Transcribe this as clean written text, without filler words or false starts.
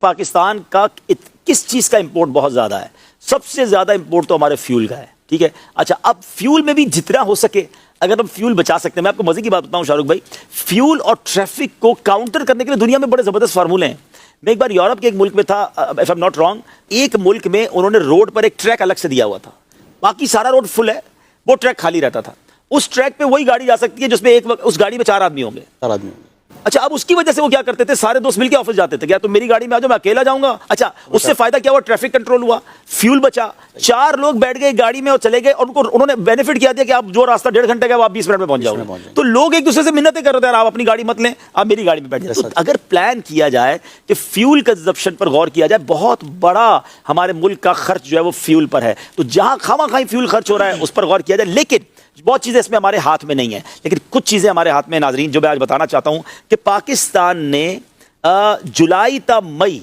پاکستان کا کس چیز کا امپورٹ بہت زیادہ ہے؟ سب سے زیادہ امپورٹ تو ہمارے فیول کا ہے، ٹھیک ہے؟ اچھا، اب فیول میں بھی جتنا ہو سکے اگر ہم فیول بچا سکتے ہیں، میں آپ کو مزے کی بات بتاؤں شاہ رخ بھائی، فیول اور ٹریفک کو کاؤنٹر کرنے کے لیے دنیا میں بڑے زبردست فارمولے ہیں۔ میں ایک بار یورپ کے ایک ملک میں تھا، اف ایم ناٹ رانگ، ایک ملک میں انہوں نے روڈ پر ایک ٹریک الگ سے دیا ہوا تھا، باقی سارا روڈ فل ہے، وہ ٹریک خالی رہتا تھا۔ اس ٹریک پہ وہی گاڑی جا سکتی ہے جس میں ایک وقت اس گاڑی میں 4 آدمی ہوں گے۔ اچھا، اب اس کی وجہ سے وہ کیا کرتے تھے، سارے دوست مل کے آفس جاتے تھے، کیا تم میری گاڑی میں آ جاؤ، میں اکیلا جاؤں گا؟ اچھا، اس سے فائدہ کیا ہوا؟ ٹریفک کنٹرول ہوا، فیول بچا، 4 لوگ بیٹھ گئے گاڑی میں اور چلے گئے، اور انہوں نے بینیفٹ کیا دیا کہ آپ جو راستہ 1.5 گھنٹے کا وہ آپ 20 منٹ میں پہنچ جاؤ گے۔ تو لوگ ایک دوسرے سے منتیں کر رہے تھے، آپ اپنی گاڑی مت لیں، آپ میری گاڑی میں بیٹھ جائیں۔ تو اگر پلان کیا جائے کہ فیول کنزپشن پر غور کیا جائے، بہت بڑا ہمارے ملک کا خرچ جو ہے وہ فیول پر ہے، تو جہاں خواہ خواہ فیول خرچ ہو رہا ہے اس پر غور کیا جائے۔ لیکن بہت چیزیں اس میں ہمارے ہاتھ میں نہیں ہیں، لیکن کچھ چیزیں ہمارے ہاتھ میں، ناظرین، جو میں آج بتانا چاہتا ہوں کہ پاکستان نے جولائی تا مئی